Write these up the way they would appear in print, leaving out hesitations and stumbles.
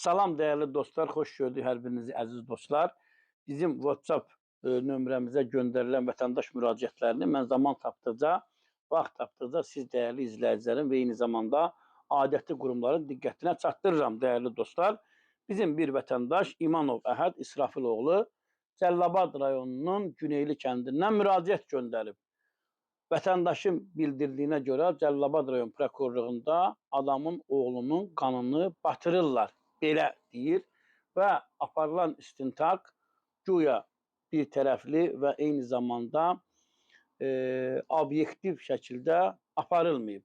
Salam dəyərli dostlar, xoş gördük hər birinizi əziz dostlar. Bizim WhatsApp nömrəmizə göndərilən vətəndaş müraciətlərini mən zaman tapdıqca, vaxt tapdıqca siz dəyərli izləyicilərin və eyni zamanda adəti qurumların diqqətinə çatdırıram dəyərli dostlar. Bizim bir vətəndaş İmanov Əhəd İsrafiloğlu Cəlilabad rayonunun Güneyli kəndindən müraciət göndərib. Vətəndaşın bildirdiyinə görə Cəlilabad rayon prokurorluğunda adamın oğlunun qanını batırırlar. Belə deyir və aparılan istintaq güya bir tərəfli və eyni zamanda obyektiv şəkildə aparılmayıb.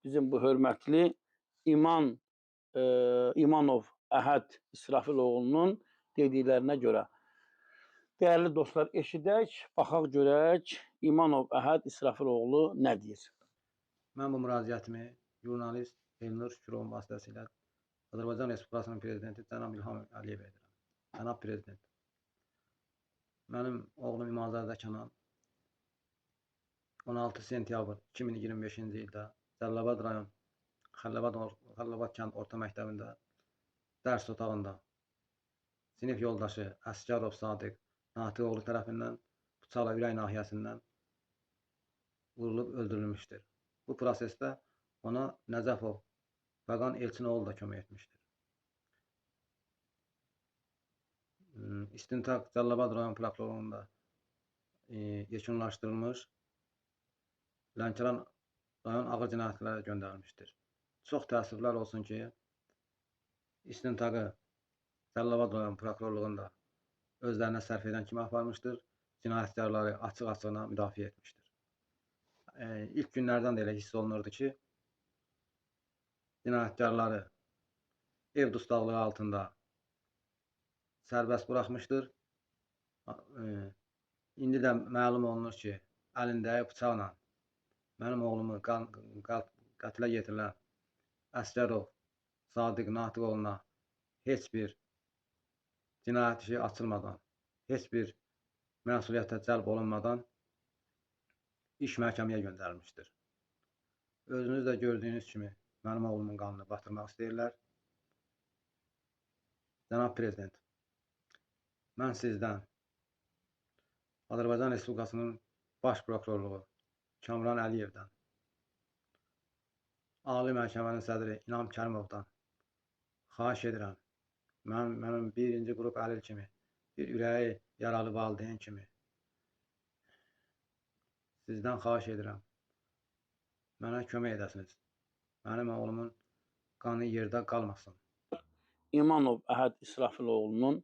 Bizim bu hörmətli İmanov Əhəd İsrafiloğlunun dediklərinə görə. Dəyərli dostlar, eşidək, baxaq görək İmanov Əhəd İsrafiloğlu nə deyir? Mən bu müraciətimi jurnalist Elnur Şükurovun vasitəsilə Azərbaycan Respublikasının Prezidenti Cənab İlham Əliyevə edirəm. Cənab Prezident, mənim oğlum İmanzadə Kənan 16 sentyabr 2025-ci ildə Cəlilabad rayon Xəlilabad kənd orta məktəbində dərs otağında sinif yoldaşı Əsgərov Sadiq Natiqoğlu tərəfindən bıçaqla ürək nahiyəsindən vurulub öldürülmüşdür. Bu prosesdə ona Nəcəfov Fəqan Elçinoğlu da kömək etmişdir. İstintaq Cəlilabad rayon prokurorluğunda yekunlaşdırılmış, Lənkəran rayon ağır cinayətlərə göndərilmişdir. Çox təəssüflər olsun ki, istintaqı Cəlilabad rayon prokurorluğunda özlərinə sərf edən kimi aparmışdır, cinayətkarları açıq-açığına müdafiə etmişdir. İlk günlərdən də elə hiss olunurdu ki, cinayətkarları ev dustaqlığı altında sərbəst buraxmışdır. İndi də məlum olunur ki, əlindəyi bıçaqla mənim oğlumu qətlə yetirilən Əsgərov Sadiq Natiqoğluna heç bir cinayət işi açılmadan, heç bir məsuliyyətə cəlb olunmadan iş məhkəməyə göndərilmişdir. Özünüz də gördüyünüz kimi mənim oğlumun qanını batırmaq istəyirlər. Cənab Prezident, mən sizdən Azərbaycan Respublikasının Baş Prokurorluğu Kamran Əliyevdən, Ali Məhkəmənin sədri İnam Kərimovdan xahiş edirəm. Mənim birinci qrup əlil kimi, bir ürəyi yaralı valideyn kimi sizdən xahiş edirəm. Mənə kömək edəsiniz. Mənim oğlumun qanı yerdə qalmasın. İmanov Əhəd İsrafiloğlunun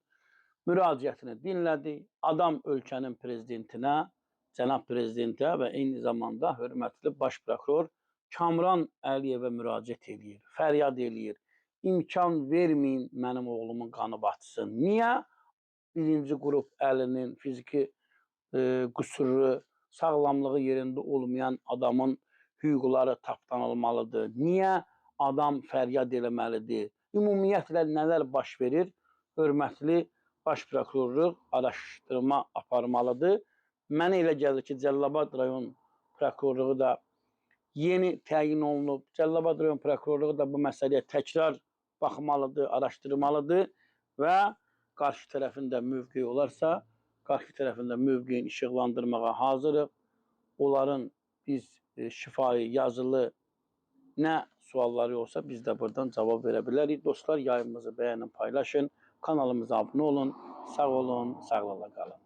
müraciətini dinlədik. Adam ölkənin prezidentinə, cənab prezidentə və eyni zamanda hörmətli baş prokuror Kamran Əliyevə müraciət edir, fəryad edir. İmkan verməyin mənim oğlumun qanı batsın. Niyə? Birinci qrup əlinin fiziki qüsurlu, sağlamlığı yerində olmayan adamın hüquqları tapdanılmalıdır. Niyə adam fəryad eləməlidir? Ümumiyyətlə nələr baş verir? Hörmətli baş prokurorluq araşdırma aparmalıdır. Mənə elə gəlir ki, Cəlilabad rayon prokurorluğu da yeni təyin olunub. Cəlilabad rayon prokurorluğu da bu məsələyə təkrar baxmalıdır, araşdırmalıdır və qarşı tərəfində mövqeyi olarsa, qarşı tərəfində mövqeyin işıqlandırmağa hazırıq. Onların biz şifahi, yazılı nə sualları olsa biz də buradan cavab verə bilərik. Dostlar, yayımımızı bəyənin, paylaşın, kanalımıza abunə olun, sağ olun, sağlıqla qalın.